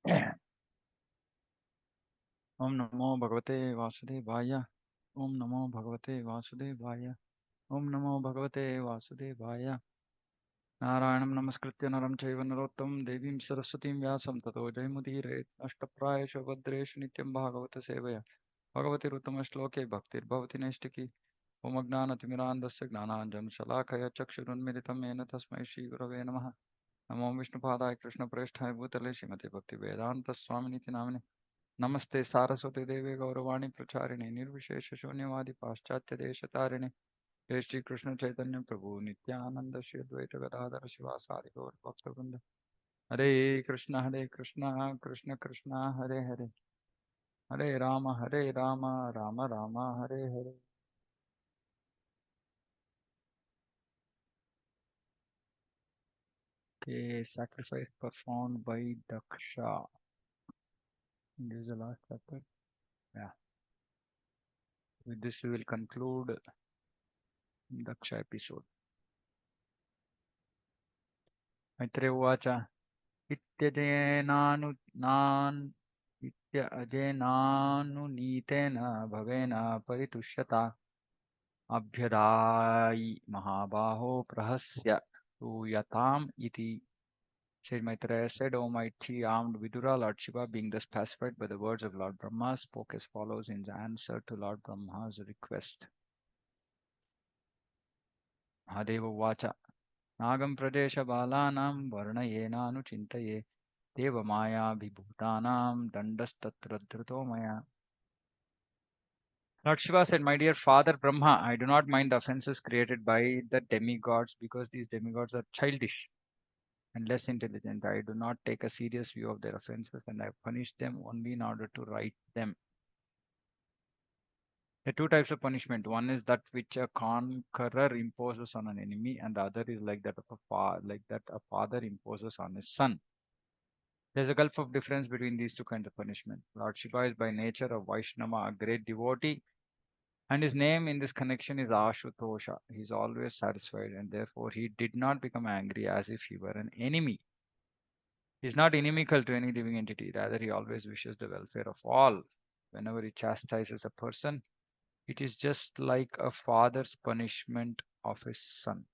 Om Namo Bhagavate Vasudevaya. Om Namo Bhagavate Vasudevaya. Om Namo Bhagavate Vasudevaya. Narayanam Namaskritya Naram Chaiva Narottam Devim Saraswatim Vyasam Tato Jaimudire Ashtaprayasha Vadreshu Nityam Bhagavata Sevaya. Bhagavati Ruttama Shloke Bhaktir Bhavati Neshtiki. Om Agnanatimirandasya Gnananjana Shalakaya Chakshurunmilitam Yena Tasmai Shri Gurave Namaha. Namo Vishnupadaya Krishna Preshthaya Bhutale Srimate Bhakti Vedanta Swaminiti Namane. नमस्ते सारस्वती देवे गौरवाणी प्रचारिणे निर्विशेष शून्यवादी पाश्चात्य देश तारिणे जय श्री कृष्ण चैतन्य प्रभु नित्यानंद श्री अद्वैत गदाधर शिवासादि गौर भक्तवृंद हरे Krishna Krishna Krishna Hare Hare Hare Ram Ram Ram Hare Hare. Okay, sacrifice performed by Daksha. This is the last chapter. Yeah. With this we will conclude Daksha episode. Maitreya Uvacha. इत्यजेनानु नान् इत्यजेनानुनीतेन भवेन परितुष्यता अभ्यदायि महाबाहो प्रहस्य सूयताम् इति. Said Maitreya said, O mighty armed Vidura, Lord Shiva, being thus pacified by the words of Lord Brahma, spoke as follows in answer to Lord Brahma's request. Mahadeva Vacha. Nagam Pradesha Balanam Varnayenanuchintaye Devamaya Dandastatra Dhruto Maya. Lord Shiva said, My dear father Brahma, I do not mind the offenses created by the demigods because these demigods are childish and less intelligent. I do not take a serious view of their offenses and I punish them only in order to right them. There are two types of punishment. One is that which a conqueror imposes on an enemy, and the other is like that of a father imposes on his son. There's a gulf of difference between these two kinds of punishment. Lord Shiva is by nature a Vaishnava, a great devotee, and his name in this connection is Ashutosha. He is always satisfied, and therefore he did not become angry as if he were an enemy. He is not inimical to any living entity, rather, he always wishes the welfare of all. Whenever he chastises a person, it is just like a father's punishment of his son.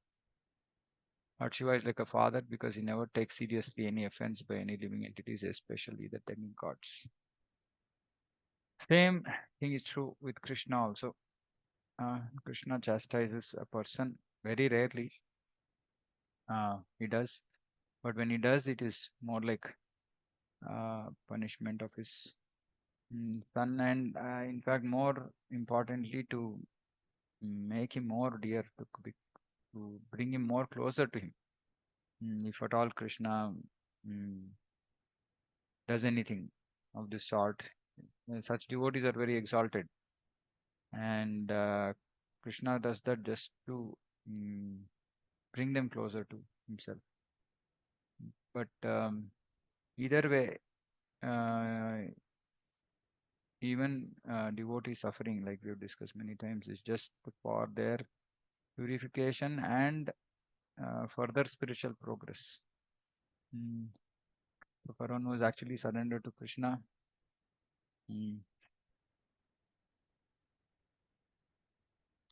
Lord Shiva is like a father because he never takes seriously any offense by any living entities, especially the demigods. Same thing is true with Krishna also. Krishna chastises a person very rarely. He does, but when he does, it is more like punishment of his son, and in fact, more importantly, to make him more dear, to bring him more closer to him. If at all Krishna mm, does anything of this sort, such devotees are very exalted, and Krishna does that just to bring them closer to himself. But either way, even devotee suffering, like we have discussed many times, is just for their purification and further spiritual progress. So for one who is actually surrendered to Krishna,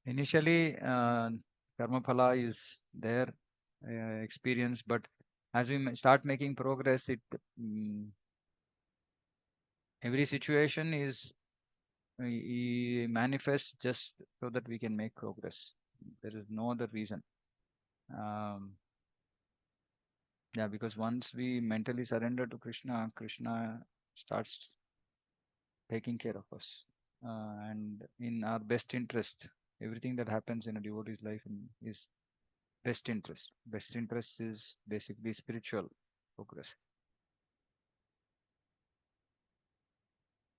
initially karma phala is their experience, but as we start making progress, every situation is manifests just so that we can make progress. There is no other reason. Um, yeah, because once we mentally surrender to Krishna, Krishna starts taking care of us, and in our best interest. Everything that happens in a devotee's life is best interest. Best interest is basically spiritual progress.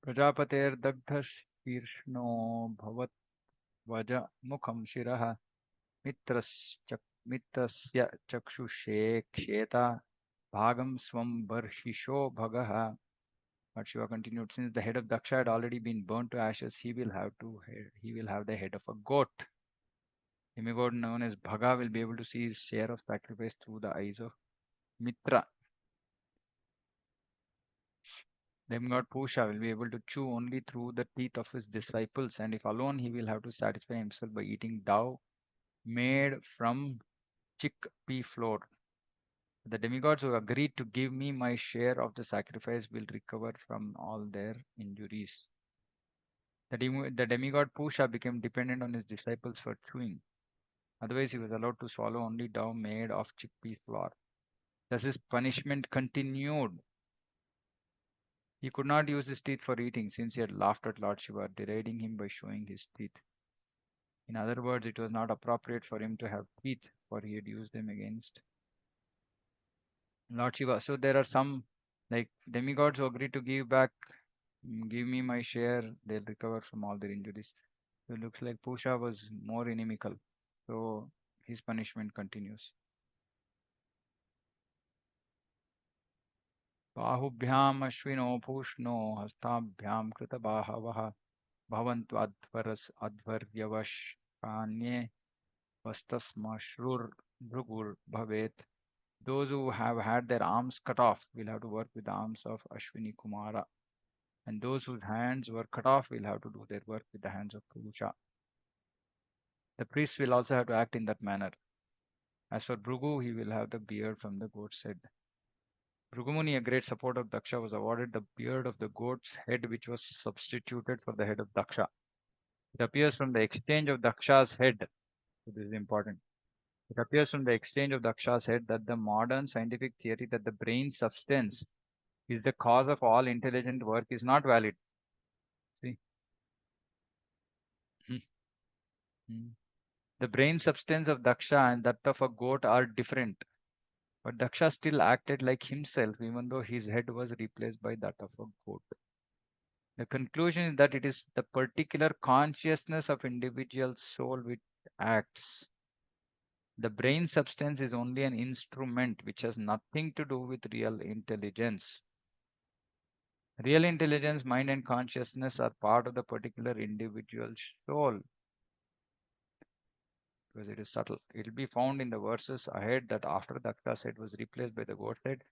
Prajapater dagdhashirshno bhavat vaja mukham shirah mitrasya chakshushe ksheta bhagam swam barhisho bhagaha. But Shiva continued, since the head of Daksha had already been burnt to ashes, he will have the head of a goat. Demigod known as Bhaga will be able to see his share of sacrifice through the eyes of Mitra. Demigod Pusha will be able to chew only through the teeth of his disciples, and if alone, he will have to satisfy himself by eating dough made from chickpea flour. The demigods who agreed to give me my share of the sacrifice will recover from all their injuries. The demigod Pusha became dependent on his disciples for chewing. Otherwise, he was allowed to swallow only dough made of chickpea flour. Thus, his punishment continued. He could not use his teeth for eating since he had laughed at Lord Shiva, deriding him by showing his teeth. In other words, it was not appropriate for him to have teeth, for he had used them against Lord Shiva. So there are some like demigods who agree to give back, give me my share, they'll recover from all their injuries. So it looks like Pusha was more inimical. So his punishment continues. बाहुभ्याम अश्विनो पूष्णो हस्ताभ्याम कृतबाहवः भवन्त्वध्वरस् अध्वर्यवशान्ये वस्तस्मश्रुर्भृगुर् भवेत्. Those who have had their arms cut off will have to work with the arms of Ashwini Kumara, and those whose hands were cut off will have to do their work with the hands of Purusha. The priests will also have to act in that manner. As for Bhrigu, he will have the beard from the goat's head. Bhrigumuni, a great supporter of Daksha, was awarded the beard of the goat's head, which was substituted for the head of Daksha. It appears from the exchange of Daksha's head. So this is important. It appears from the exchange of Daksha's head that the modern scientific theory that the brain substance is the cause of all intelligent work is not valid. See? The brain substance of Daksha and that of a goat are different. But Daksha still acted like himself, even though his head was replaced by that of a goat. The conclusion is that it is the particular consciousness of individual soul which acts. The brain substance is only an instrument which has nothing to do with real intelligence. Real intelligence, mind, and consciousness are part of the particular individual soul because it is subtle. It will be found in the verses ahead that after Daksha's head was replaced by the goat's head,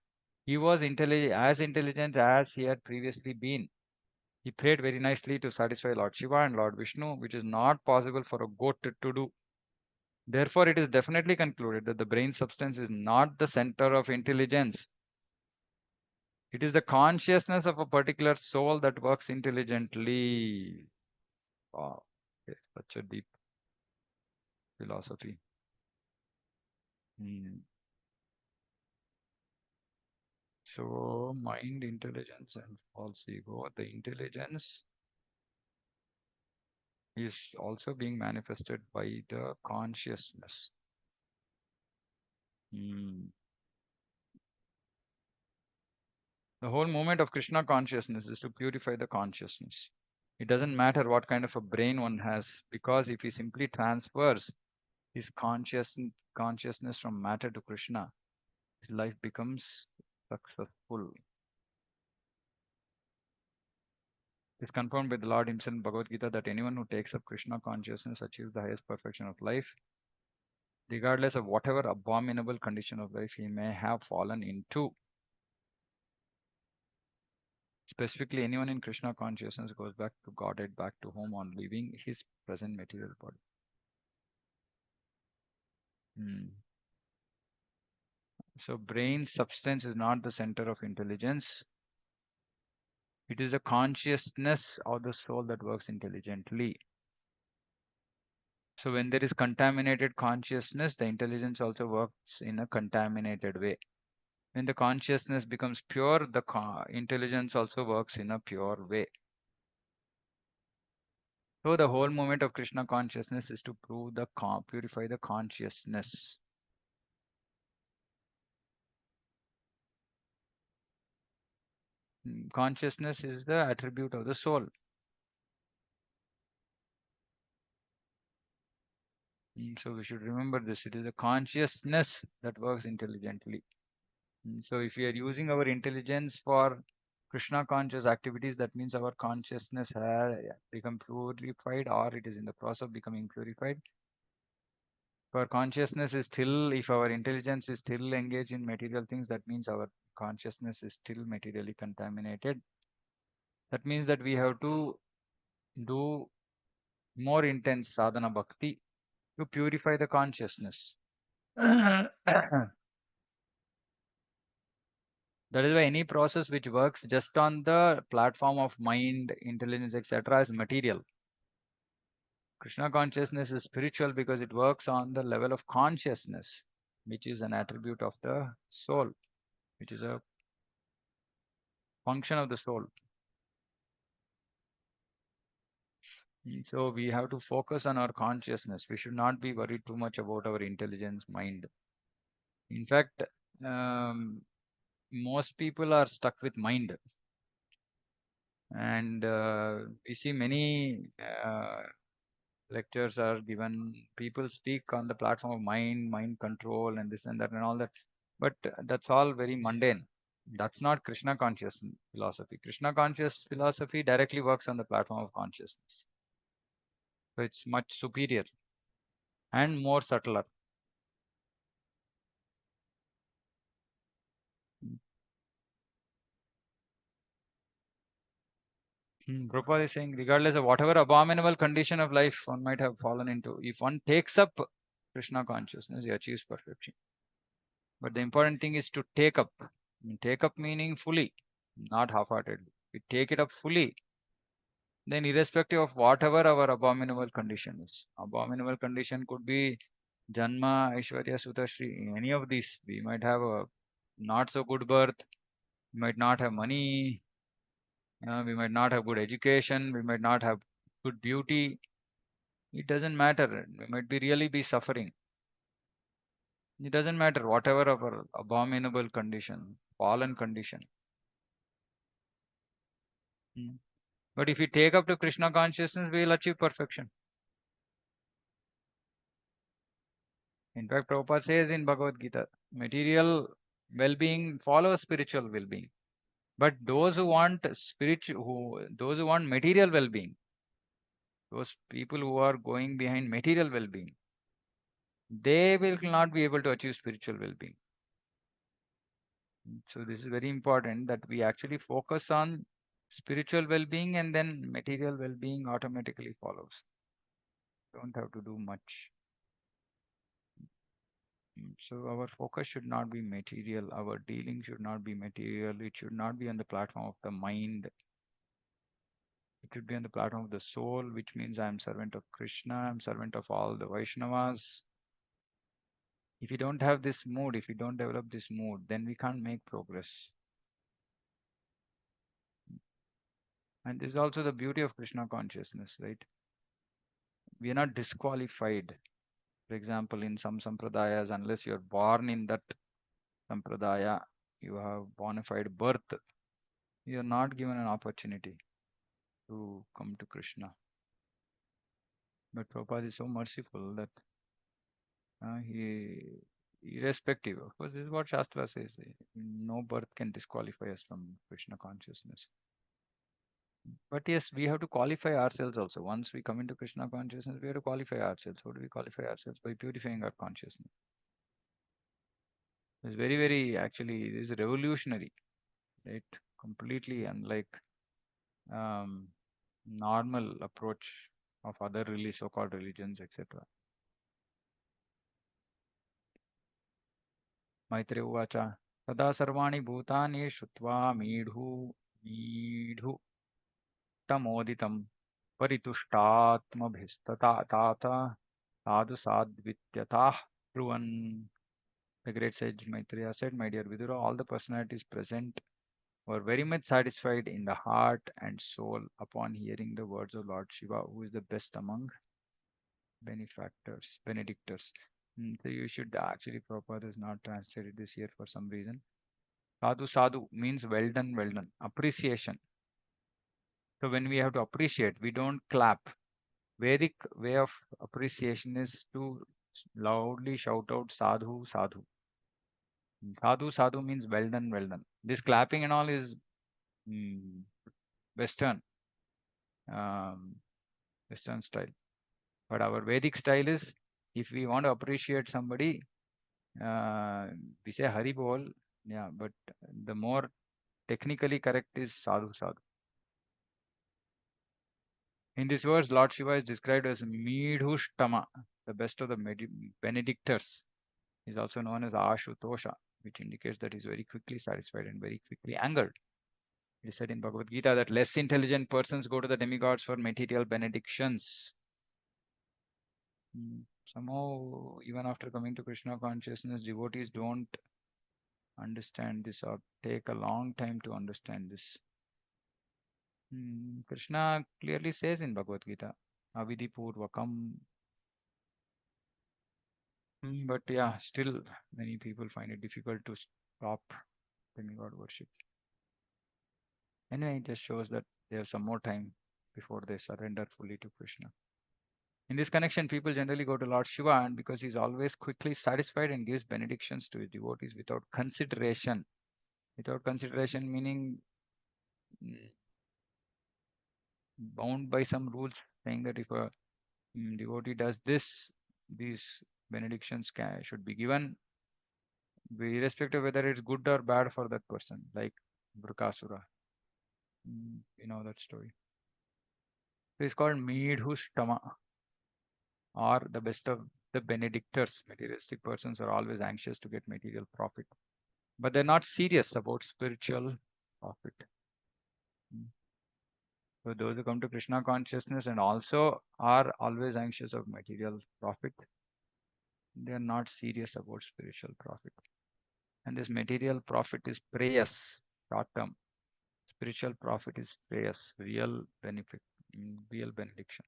he was as intelligent as he had previously been. He prayed very nicely to satisfy Lord Shiva and Lord Vishnu, which is not possible for a goat to do. Therefore, it is definitely concluded that the brain substance is not the center of intelligence. It is the consciousness of a particular soul that works intelligently. Wow, okay, such a deep philosophy. Hmm. So, mind, intelligence, and false ego. The intelligence is also being manifested by the consciousness. Hmm. The whole movement of Krishna consciousness is to purify the consciousness. It doesn't matter what kind of a brain one has, because if he simply transfers his consciousness from matter to Krishna, his life becomes successful. It's confirmed by the Lord himself in Bhagavad Gita that anyone who takes up Krishna consciousness achieves the highest perfection of life, regardless of whatever abominable condition of life he may have fallen into. Specifically, anyone in Krishna consciousness goes back to Godhead, back to home on leaving his present material body. So brain substance is not the center of intelligence. It is the consciousness of the soul that works intelligently. So when there is contaminated consciousness, the intelligence also works in a contaminated way. When the consciousness becomes pure, the intelligence also works in a pure way. So the whole movement of Krishna consciousness is to prove the purify the consciousness. Consciousness is the attribute of the soul. So we should remember this. It is the consciousness that works intelligently. So if we are using our intelligence for Krishna conscious activities, that means our consciousness has become purified or it is in the process of becoming purified. If our consciousness is still, if our intelligence is still engaged in material things, that means our consciousness is still materially contaminated. That means that we have to do more intense sadhana bhakti to purify the consciousness. That is why any process which works just on the platform of mind, intelligence, etc. is material. Krishna consciousness is spiritual because it works on the level of consciousness, which is an attribute of the soul, which is a function of the soul. So we have to focus on our consciousness. We should not be worried too much about our intelligence, mind. In fact, um, most people are stuck with mind, and we see many lectures are given. People speak on the platform of mind, mind control, and this and that, and all that. But that's all very mundane. That's not Krishna conscious philosophy. Krishna conscious philosophy directly works on the platform of consciousness. So it's much superior and more subtler. Prabhupada is saying, regardless of whatever abominable condition of life one might have fallen into, if one takes up Krishna consciousness, he achieves perfection. But the important thing is to take up. Take up meaning fully, not half-heartedly. We take it up fully, then irrespective of whatever our abominable condition is. Abominable condition could be Janma, Aishwarya, Sutashri, any of these. We might have a not so good birth, we might not have money, we might not have good education, we might not have good beauty. It doesn't matter. We might be really be suffering. It doesn't matter whatever our abominable condition, fallen condition. Mm. But if we take up to Krishna consciousness, we will achieve perfection. In fact, Prabhupada says in Bhagavad Gita, material well-being follows spiritual well-being. But those who want those who want material well-being, those people who are going behind material well-being, they will not be able to achieve spiritual well-being. So this is very important that we actually focus on spiritual well-being and then material well-being automatically follows. Don't have to do much. So our focus should not be material. Our dealing should not be material. It should not be on the platform of the mind. It should be on the platform of the soul, which means I am servant of Krishna. I am servant of all the Vaishnavas. If you don't have this mood, if you don't develop this mood, then we can't make progress. And this is also the beauty of Krishna consciousness, right? We are not disqualified. For example, in some sampradayas, unless you are born in that sampradaya, you have bona fide birth, you are not given an opportunity to come to Krishna. But Prabhupada is so merciful that he, irrespective, of course, this is what Shastra says, no birth can disqualify us from Krishna consciousness. But yes, we have to qualify ourselves also. Once we come into Krishna consciousness, we have to qualify ourselves. How do we qualify ourselves? By purifying our consciousness. It's very, very, actually, it is revolutionary, right? Completely unlike um, normal approach of other so-called religions, etc. Maitreya Uvacha Tada Sarvani Bhutani Shutva Meedhu Tamoditam Paritushtatmabhistata Tata Sadhu Sadvityatah Pruvan. The great sage Maitreya said, my dear Vidura, all the personalities present were very much satisfied in the heart and soul upon hearing the words of Lord Shiva, who is the best among benedictors. So you should actually, Prabhupada has not translated this here for some reason. Sadhu sadhu means well done, well done. Appreciation. So when we have to appreciate, we don't clap. Vedic way of appreciation is to loudly shout out sadhu, sadhu. Sadhu, sadhu means well done, well done. This clapping and all is mm, Western, um, Western style. But our Vedic style is, if we want to appreciate somebody, uh, we say Hari Bol. Yeah, but the more technically correct is sadhu, sadhu. In this verse, Lord Shiva is described as Midhushtama, the best of the Benedictors. He is also known as Ashutosha, which indicates that he is very quickly satisfied and very quickly angered. It is said in Bhagavad Gita that less intelligent persons go to the demigods for material benedictions. Somehow, even after coming to Krishna consciousness, devotees don't understand this or take a long time to understand this. Krishna clearly says in Bhagavad Gita, Avidhi Purvakam. But yeah, still many people find it difficult to stop demigod worship. Anyway, it just shows that they have some more time before they surrender fully to Krishna. In this connection, people generally go to Lord Shiva, and because he's always quickly satisfied and gives benedictions to his devotees without consideration. Without consideration meaning mm, bound by some rules, saying that if a devotee does this, these benedictions should be given, irrespective of whether it's good or bad for that person, like Brukasura. You know that story. So it's called Midhushtama, or the best of the Benedictors. Materialistic persons are always anxious to get material profit, but they're not serious about spiritual profit. So those who come to Krishna consciousness and also are always anxious of material profit, they are not serious about spiritual profit. And this material profit is preyas, short term. Spiritual profit is preyas, real benefit, real benediction.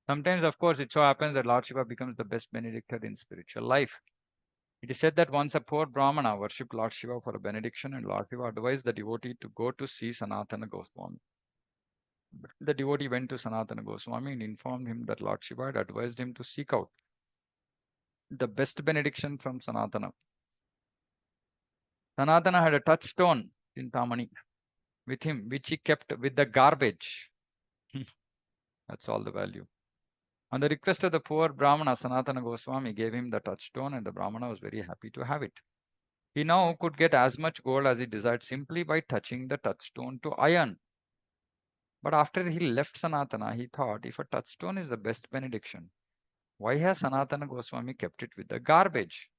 Sometimes, of course, it so happens that Lord Shiva becomes the best benedictor in spiritual life. It is said that once a poor Brahmana worshipped Lord Shiva for a benediction, and Lord Shiva advised the devotee to go to see Sanatana Goswami. The devotee went to Sanatana Goswami and informed him that Lord Shiva had advised him to seek out the best benediction from Sanatana. Sanatana had a touchstone in Tamani with him, which he kept with the garbage. That's all the value. On the request of the poor Brahmana, Sanatana Goswami gave him the touchstone, and the Brahmana was very happy to have it. He now could get as much gold as he desired simply by touching the touchstone to iron. But after he left Sanatana, he thought, if a touchstone is the best benediction, why has Sanatana Goswami kept it with the garbage?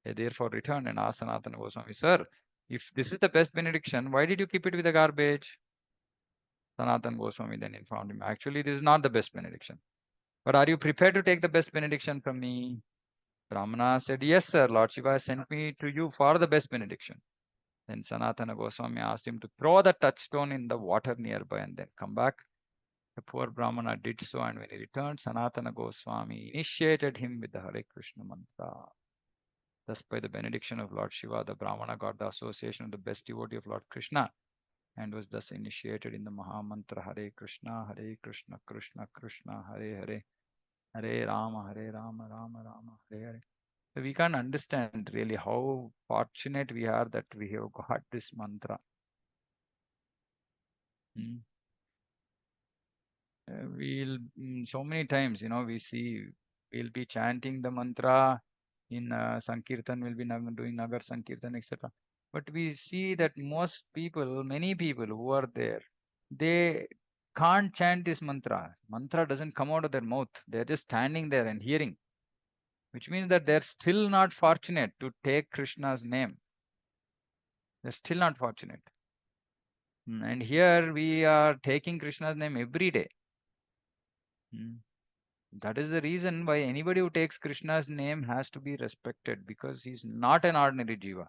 He therefore returned and asked Sanatana Goswami, Sir, if this is the best benediction, why did you keep it with the garbage? Sanatana Goswami then informed him, actually, this is not the best benediction. But are you prepared to take the best benediction from me? Brahmana said, Yes, sir. Lord Shiva has sent me to you for the best benediction. Then Sanatana Goswami asked him to throw the touchstone in the water nearby and then come back. The poor Brahmana did so, and when he returned, Sanatana Goswami initiated him with the Hare Krishna mantra. Thus, by the benediction of Lord Shiva, the Brahmana got the association of the best devotee of Lord Krishna and was thus initiated in the Maha Mantra Hare Krishna, Krishna Krishna, Hare Hare, Hare Rama, Rama Rama, Hare Hare. So we can't understand really how fortunate we are that we have got this mantra. Mm. We'll so many times, we see we'll be chanting the mantra in Sankirtan, we'll be doing Nagar Sankirtan, etc. But we see that most people, many people who are there, they can't chant this mantra. Mantra doesn't come out of their mouth. They're just standing there and hearing, which means that they're still not fortunate to take Krishna's name. They're still not fortunate. And here we are taking Krishna's name every day. That is the reason why anybody who takes Krishna's name has to be respected, because he's not an ordinary jiva.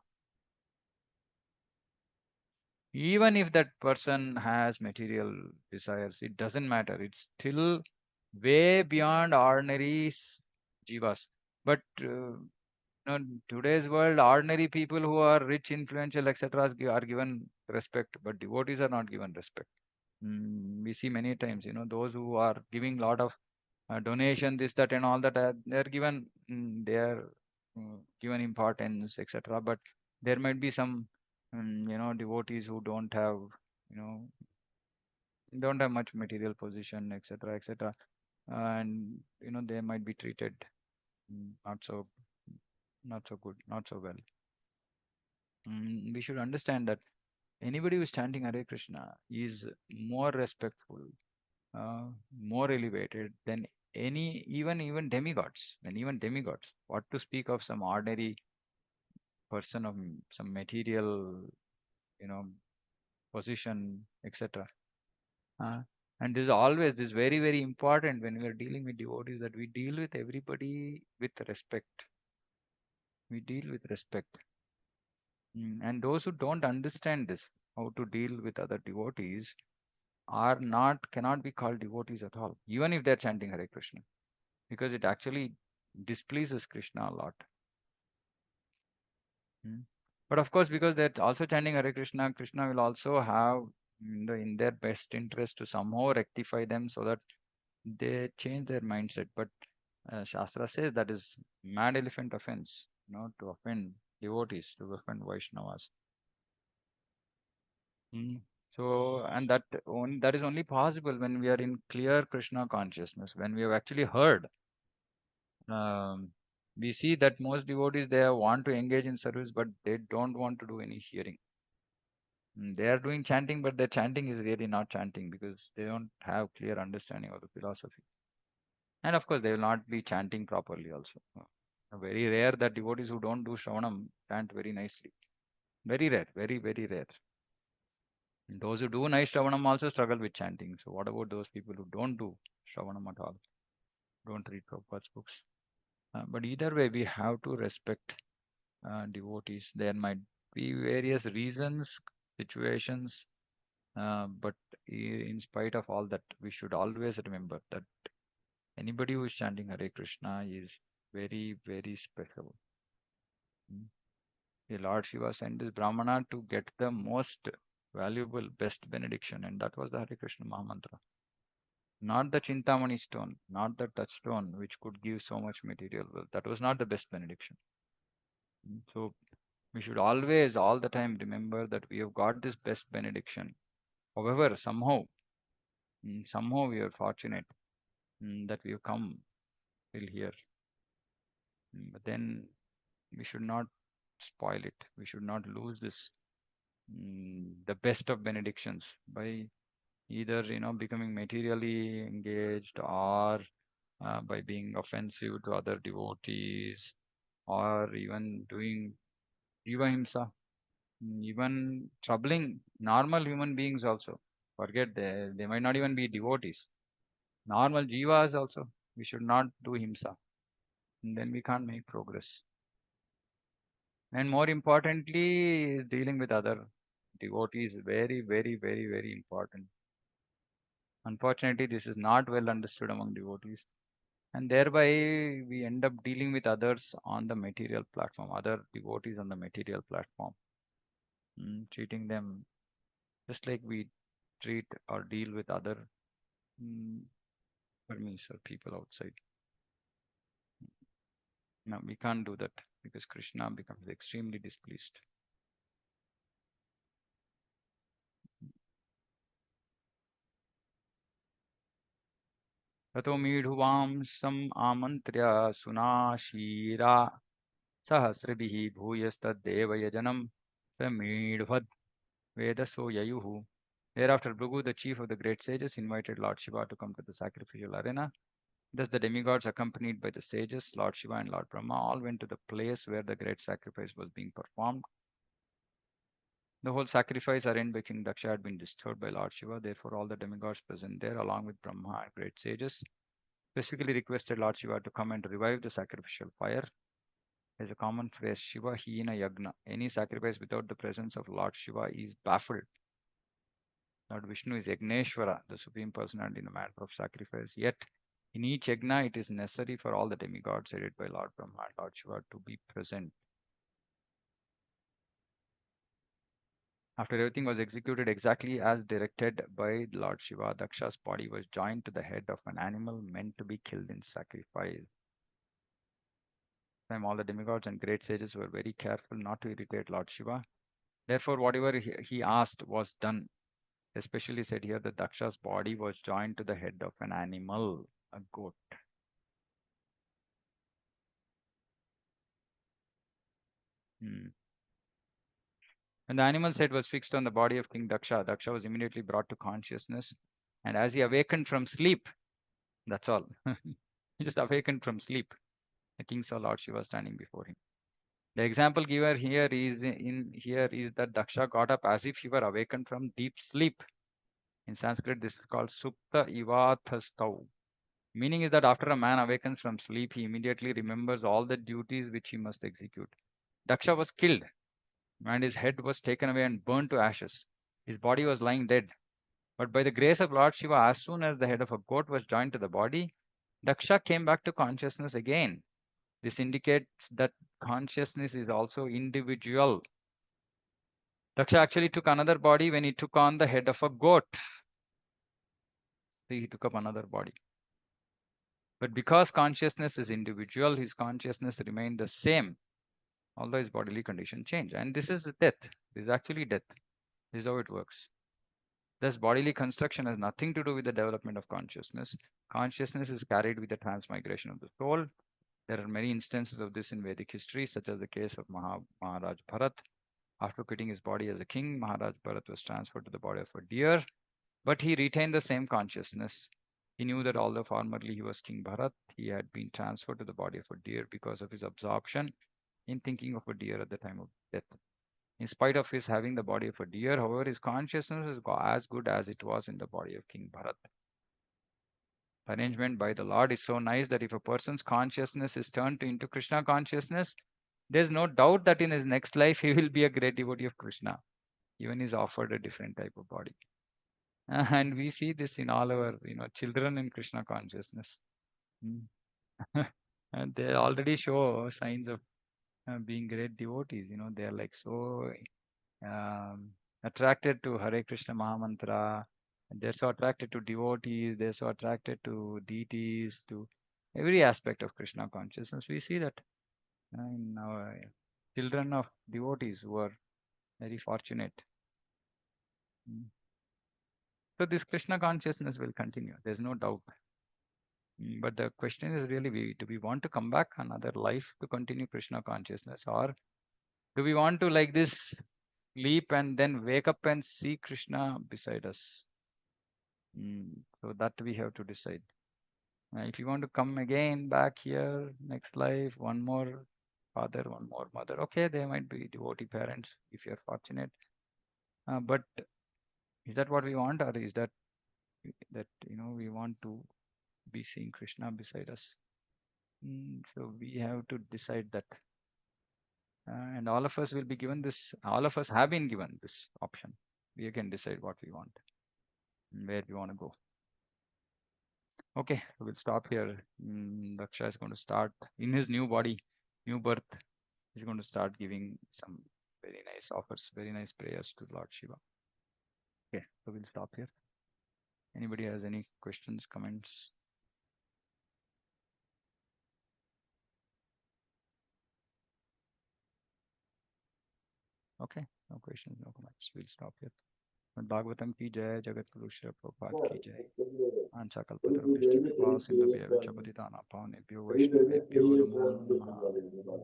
Even if that person has material desires, it doesn't matter. It's still way beyond ordinary jivas. But today's world, ordinary people who are rich, influential, etc., are given respect, but devotees are not given respect. We see many times, those who are giving lot of donation, this, that, and all that, they're given, given importance, etc. But there might be some, devotees who you know, don't have much material position, etc., etc. And they might be treated not so, not so good, not so well. We should understand that Anybody who is chanting Hare Krishna is more respectful, more elevated than any, even demigods. And even demigods, what to speak of some ordinary person of some material, you know, position, etc. Uh, and this is always this very, very important when we are dealing with devotees, that we deal with everybody with respect. We deal with respect. And those who don't understand this, how to deal with other devotees, are not cannot be called devotees at all, even if they're chanting Hare Krishna, because it actually displeases Krishna a lot. Mm. But of course, because they're also chanting Hare Krishna, Krishna will also have in their best interest to somehow rectify them so that they change their mindset. But Shastra says that is mad elephant offense, to offend devotees, to offend Vaishnavas. Mm. So, and that is only possible when we are in clear Krishna consciousness, when we have actually heard. Um, we see that most devotees, they want to engage in service, but they don't want to do any hearing. They are doing chanting, but their chanting is really not chanting because they don't have clear understanding of the philosophy. And of course, they will not be chanting properly also. Very rare that devotees who don't do Shravanam chant very nicely. Very rare, very, very rare. And those who do nice Shravanam also struggle with chanting. So what about those people who don't do Shravanam at all? Don't read Prabhupada's books. But either way, we have to respect devotees. There might be various reasons, situations, but in spite of all that, we should always remember that anybody who is chanting Hare Krishna is very, very special. Mm. The Lord Shiva sent this Brahmana to get the most valuable, best benediction, and that was the Hare Krishna Mahamantra. Not the Chintamani stone, not the touchstone, which could give so much material wealth. That was not the best benediction. So we should always, all the time, remember that we have got this best benediction. However, somehow we are fortunate that we have come till here. But then we should not spoil it. We should not lose this, the best of benedictions, by either becoming materially engaged, or by being offensive to other devotees, or even doing jiva himsa, even troubling normal human beings also. Forget they might not even be devotees. Normal jivas also, we should not do himsa. And then we can't make progress. And more importantly, is dealing with other devotees, very, very, very, very important. Unfortunately, this is not well understood among devotees. And thereby, we end up dealing with others on the material platform, other devotees on the material platform, treating them just like we treat or deal with other mm, Burmese or people outside. No, we can't do that because Krishna becomes extremely displeased. ततो मीढुवांसम् आमन्त्र्य सुनाशीरा सहस्रभिः भूयस्तद्देवयजनं स Vedaso Yayuhu. Thereafter, Bhrigu, the chief of the great sages, invited Lord Shiva to come to the sacrificial arena. Thus, the demigods, accompanied by the sages, Lord Shiva and Lord Brahma, all went to the place where the great sacrifice was being performed. The whole sacrifice arranged by King Daksha had been disturbed by Lord Shiva. Therefore, all the demigods present there, along with Brahma and great sages, specifically requested Lord Shiva to come and revive the sacrificial fire. There's a common phrase, Shiva Hina Yagna. Any sacrifice without the presence of Lord Shiva is baffled. Lord Vishnu is Yagneshwara, the Supreme Personality in the matter of sacrifice. Yet, in each yagna, it is necessary for all the demigods headed by Lord Brahma and Lord Shiva to be present. After everything was executed exactly as directed by Lord Shiva, Daksha's body was joined to the head of an animal meant to be killed in sacrifice. All the demigods and great sages were very careful not to irritate Lord Shiva. Therefore, whatever he asked was done. Especially said here that Daksha's body was joined to the head of an animal, a goat. Hmm. When the animal's head was fixed on the body of King Daksha, Daksha was immediately brought to consciousness. And as he awakened from sleep, that's all. He just awakened from sleep. The king saw Lord Shiva standing before him. The example given here is that Daksha got up as if he were awakened from deep sleep. In Sanskrit, this is called Supta Ivathastau. Meaning is that after a man awakens from sleep, he immediately remembers all the duties which he must execute. Daksha was killed, and his head was taken away and burned to ashes. His body was lying dead. But by the grace of Lord Shiva, as soon as the head of a goat was joined to the body, Daksha came back to consciousness again. This indicates that consciousness is also individual. Daksha actually took another body when he took on the head of a goat. So he took up another body. But because consciousness is individual, his consciousness remained the same, although his bodily condition changed. And this is death. This is actually death. This is how it works. Thus, bodily construction has nothing to do with the development of consciousness. Consciousness is carried with the transmigration of the soul. There are many instances of this in Vedic history, such as the case of Maharaj Bharat. After quitting his body as a king, Maharaj Bharat was transferred to the body of a deer, but he retained the same consciousness. He knew that although formerly he was King Bharat, he had been transferred to the body of a deer because of his absorption in thinking of a deer at the time of death. In spite of his having the body of a deer, however, his consciousness is as good as it was in the body of King Bharat. The arrangement by the Lord is so nice that if a person's consciousness is turned into Krishna consciousness, there's no doubt that in his next life he will be a great devotee of Krishna, even is offered a different type of body. And we see this in all our, children in Krishna consciousness. Mm. And they already show signs of being great devotees. They are like so um, attracted to Hare Krishna Mahamantra. And they're so attracted to devotees. They're so attracted to deities, to every aspect of Krishna consciousness. We see that in our children of devotees who are very fortunate. Mm. So this Krishna consciousness will continue. There's no doubt. But the question is really, do we want to come back another life to continue Krishna consciousness, or do we want to like this sleep and then wake up and see Krishna beside us? So that we have to decide. If you want to come again back here next life, one more father, one more mother, okay, they might be devotee parents if you're fortunate. But is that what we want, or is that we want to be seeing Krishna beside us? So we have to decide that. And all of us will be given this, all of us have been given this option. We can decide what we want and where we want to go. Okay, so we'll stop here. Daksha is going to start in his new body, new birth. He's going to start giving some very nice offers, very nice prayers to Lord Shiva. Okay, so we'll stop here. Anybody has any questions, comments? Okay, no questions, no comments. We'll stop here. Bhagavatam ki jai, Jagat Guru Shri Prabhupada ki jai. Ancha kalpatarubhishta kripa sindhubhya vichapatitana pavanebhyo vaishnavebhyo namo namaha.